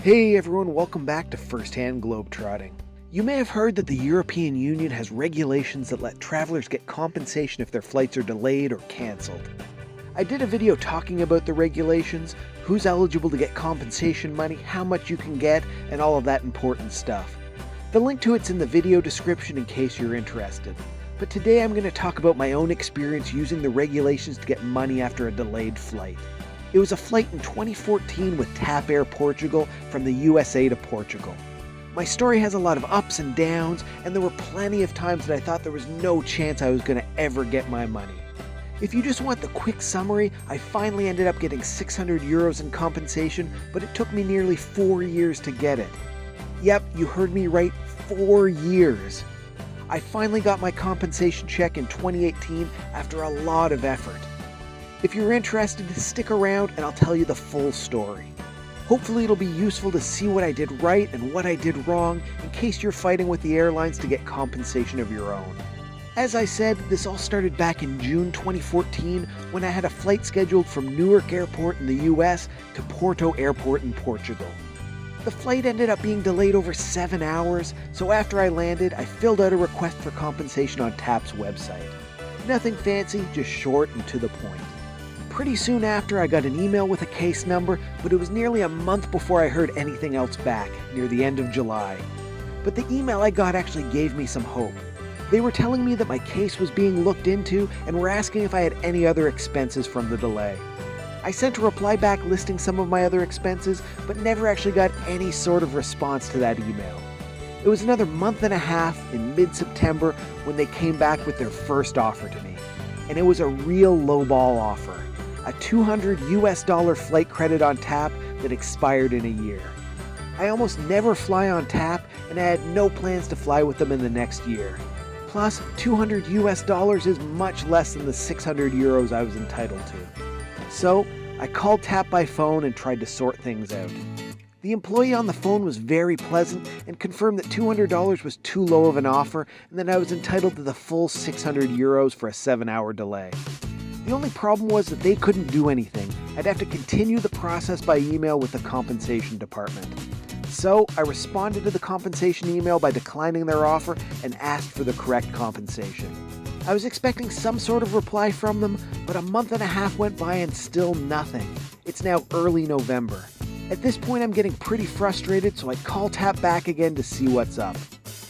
Hey everyone, welcome back to First-Hand Globetrotting. You may have heard that the European Union has regulations that let travelers get compensation if their flights are delayed or cancelled. I did a video talking about the regulations, who's eligible to get compensation money, how much you can get, and all of that important stuff. The link to it's in the video description in case you're interested. But today I'm going to talk about my own experience using the regulations to get money after a delayed flight. It was a flight in 2014 with TAP Air Portugal from the USA to Portugal. My story has a lot of ups and downs, and there were plenty of times that I thought there was no chance I was going to ever get my money. If you just want the quick summary, I finally ended up getting 600 euros in compensation, but it took me nearly 4 years to get it. Yep, you heard me right, 4 years. I finally got my compensation check in 2018 after a lot of effort. If you're interested, stick around and I'll tell you the full story. Hopefully it'll be useful to see what I did right and what I did wrong in case you're fighting with the airlines to get compensation of your own. As I said, this all started back in June 2014 when I had a flight scheduled from Newark Airport in the US to Porto Airport in Portugal. The flight ended up being delayed over 7 hours, so after I landed, I filled out a request for compensation on TAP's website. Nothing fancy, just short and to the point. Pretty soon after, I got an email with a case number, but it was nearly a month before I heard anything else back, near the end of July. But the email I got actually gave me some hope. They were telling me that my case was being looked into and were asking if I had any other expenses from the delay. I sent a reply back listing some of my other expenses, but never actually got any sort of response to that email. It was another month and a half in mid-September when they came back with their first offer to me. And it was a real lowball offer. A $200 flight credit on TAP that expired in a year. I almost never fly on TAP, and I had no plans to fly with them in the next year. Plus, $200 is much less than the 600 euros I was entitled to. So, I called TAP by phone and tried to sort things out. The employee on the phone was very pleasant and confirmed that $200 was too low of an offer and that I was entitled to the full 600 euros for a 7-hour delay. The only problem was that they couldn't do anything. I'd have to continue the process by email with the compensation department. So I responded to the compensation email by declining their offer and asked for the correct compensation. I was expecting some sort of reply from them, but a month and a half went by and still nothing. It's now early November. At this point I'm getting pretty frustrated, so I call TAP back again to see what's up.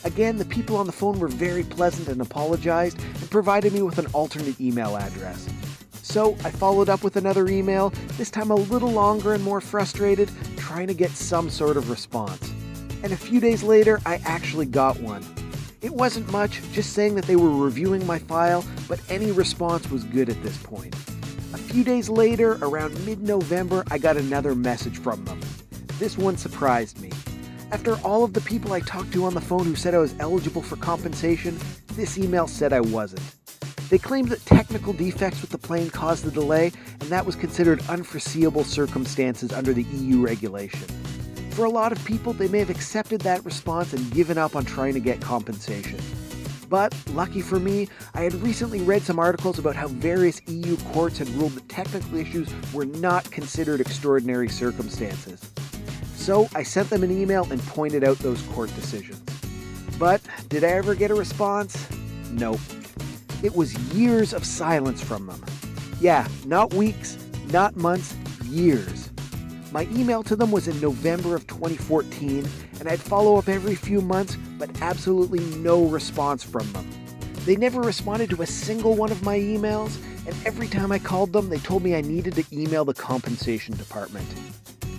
Again, the people on the phone were very pleasant and apologized and provided me with an alternate email address. So I followed up with another email, this time a little longer and more frustrated, trying to get some sort of response. And a few days later, I actually got one. It wasn't much, just saying that they were reviewing my file, but any response was good at this point. A few days later, around mid-November, I got another message from them. This one surprised me. After all of the people I talked to on the phone who said I was eligible for compensation, this email said I wasn't. They claimed that technical defects with the plane caused the delay, and that was considered unforeseeable circumstances under the EU regulation. For a lot of people, they may have accepted that response and given up on trying to get compensation. But, lucky for me, I had recently read some articles about how various EU courts had ruled that technical issues were not considered extraordinary circumstances. So I sent them an email and pointed out those court decisions. But did I ever get a response? Nope. It was years of silence from them. Yeah, not weeks, not months, years. My email to them was in November of 2014, and I'd follow up every few months, but absolutely no response from them. They never responded to a single one of my emails, and every time I called them, they told me I needed to email the compensation department.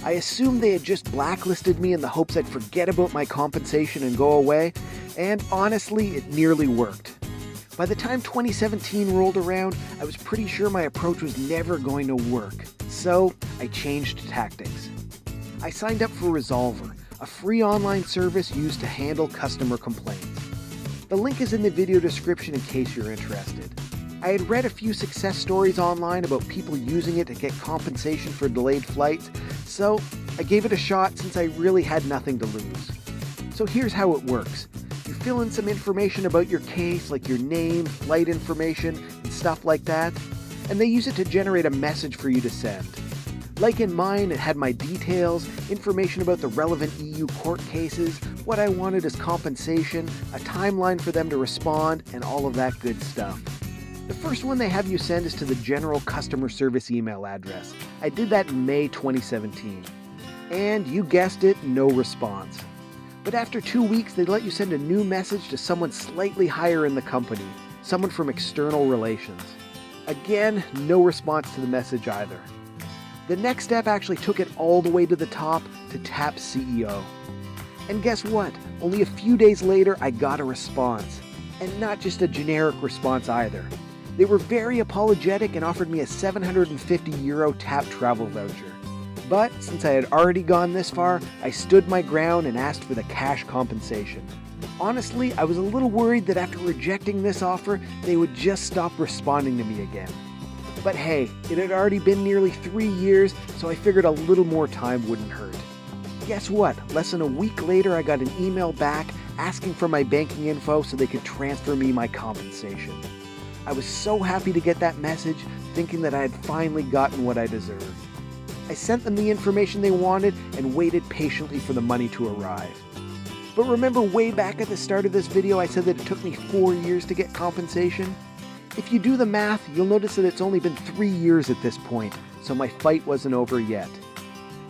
I assumed they had just blacklisted me in the hopes I'd forget about my compensation and go away, and honestly, it nearly worked. By the time 2017 rolled around, I was pretty sure my approach was never going to work, so I changed tactics. I signed up for Resolver, a free online service used to handle customer complaints. The link is in the video description in case you're interested. I had read a few success stories online about people using it to get compensation for delayed flights, so I gave it a shot since I really had nothing to lose. So here's how it works. You fill in some information about your case, like your name, flight information, and stuff like that, and they use it to generate a message for you to send. Like in mine, it had my details, information about the relevant EU court cases, what I wanted as compensation, a timeline for them to respond, and all of that good stuff. The first one they have you send is to the general customer service email address. I did that in May 2017. And you guessed it, no response. But after 2 weeks, they let you send a new message to someone slightly higher in the company, someone from external relations. Again, no response to the message either. The next step actually took it all the way to the top, to TAP CEO. And guess what? Only a few days later, I got a response. And not just a generic response either. They were very apologetic and offered me a €750 TAP travel voucher. But since I had already gone this far, I stood my ground and asked for the cash compensation. Honestly, I was a little worried that after rejecting this offer, they would just stop responding to me again. But hey, it had already been nearly 3 years, so I figured a little more time wouldn't hurt. Guess what? Less than a week later, I got an email back asking for my banking info so they could transfer me my compensation. I was so happy to get that message, thinking that I had finally gotten what I deserved. I sent them the information they wanted and waited patiently for the money to arrive. But remember way back at the start of this video I said that it took me 4 years to get compensation? If you do the math, you'll notice that it's only been 3 years at this point, so my fight wasn't over yet.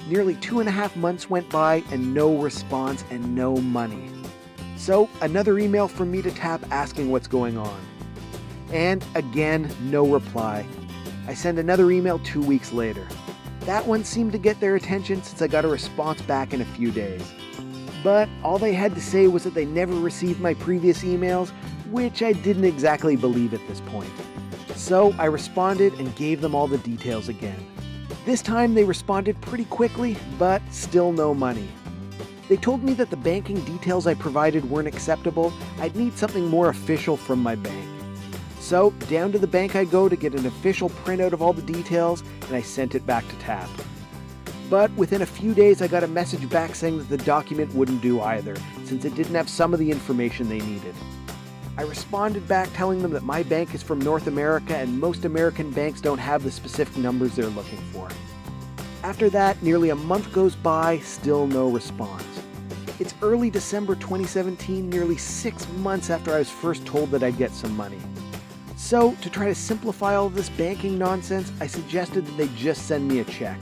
Nearly 2.5 months went by and no response and no money. So another email from me to TAP asking what's going on. And again, no reply. I send another email 2 weeks later. That one seemed to get their attention since I got a response back in a few days. But all they had to say was that they never received my previous emails, which I didn't exactly believe at this point. So I responded and gave them all the details again. This time they responded pretty quickly, but still no money. They told me that the banking details I provided weren't acceptable. I'd need something more official from my bank. So down to the bank I go to get an official printout of all the details, and I sent it back to TAP. But within a few days I got a message back saying that the document wouldn't do either, since it didn't have some of the information they needed. I responded back telling them that my bank is from North America and most American banks don't have the specific numbers they're looking for. After that, nearly a month goes by, still no response. It's early December 2017, nearly 6 months after I was first told that I'd get some money. So, to try to simplify all of this banking nonsense, I suggested that they just send me a check.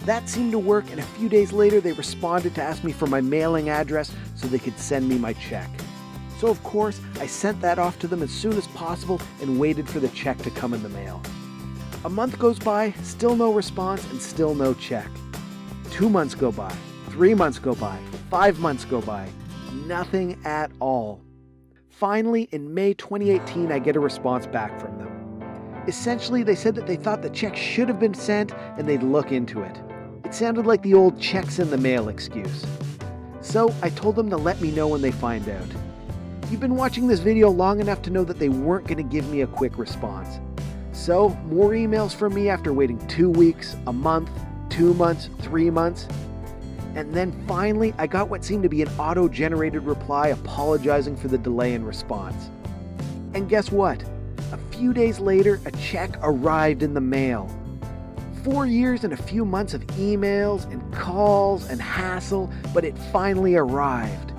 That seemed to work, and a few days later they responded to ask me for my mailing address so they could send me my check. So of course, I sent that off to them as soon as possible and waited for the check to come in the mail. A month goes by, still no response, and still no check. 2 months go by, 3 months go by, 5 months go by, nothing at all. Finally, in May 2018, I get a response back from them. Essentially, they said that they thought the check should have been sent and they'd look into it. It sounded like the old checks in the mail excuse. So I told them to let me know when they find out. You've been watching this video long enough to know that they weren't going to give me a quick response. So more emails from me after waiting 2 weeks, a month, 2 months, 3 months. And then finally, I got what seemed to be an auto-generated reply apologizing for the delay in response. And guess what? A few days later, a check arrived in the mail. 4 years and a few months of emails and calls and hassle, but it finally arrived.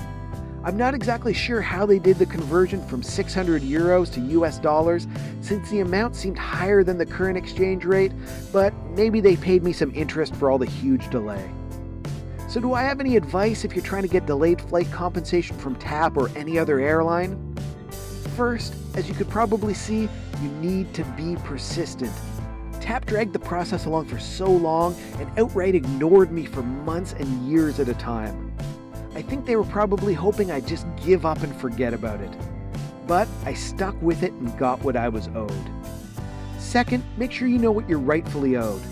I'm not exactly sure how they did the conversion from €600 to US dollars, since the amount seemed higher than the current exchange rate, but maybe they paid me some interest for all the huge delay. So do I have any advice if you're trying to get delayed flight compensation from TAP or any other airline? First, as you could probably see, you need to be persistent. TAP dragged the process along for so long and outright ignored me for months and years at a time. I think they were probably hoping I'd just give up and forget about it. But I stuck with it and got what I was owed. Second, make sure you know what you're rightfully owed.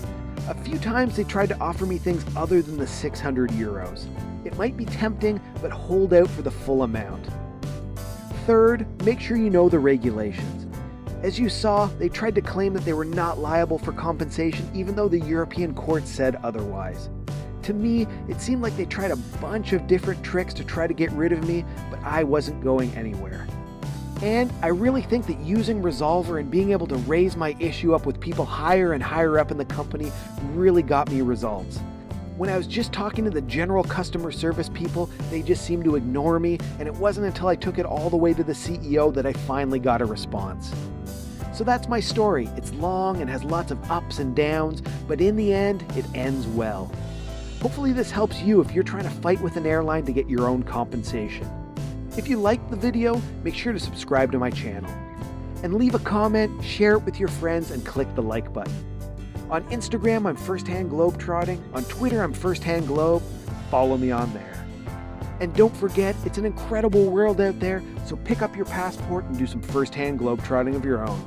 A few times they tried to offer me things other than the €600. It might be tempting, but hold out for the full amount. Third, make sure you know the regulations. As you saw, they tried to claim that they were not liable for compensation even though the European court said otherwise. To me, it seemed like they tried a bunch of different tricks to try to get rid of me, but I wasn't going anywhere. And I really think that using Resolver and being able to raise my issue up with people higher and higher up in the company really got me results. When I was just talking to the general customer service people, they just seemed to ignore me, and it wasn't until I took it all the way to the CEO that I finally got a response. So that's my story. It's long and has lots of ups and downs, but in the end, it ends well. Hopefully this helps you if you're trying to fight with an airline to get your own compensation. If you liked the video, make sure to subscribe to my channel. And leave a comment, share it with your friends, and click the like button. On Instagram, I'm Firsthand Globetrotting. On Twitter, I'm Firsthand Globe. Follow me on there. And don't forget, it's an incredible world out there, so pick up your passport and do some firsthand globetrotting of your own.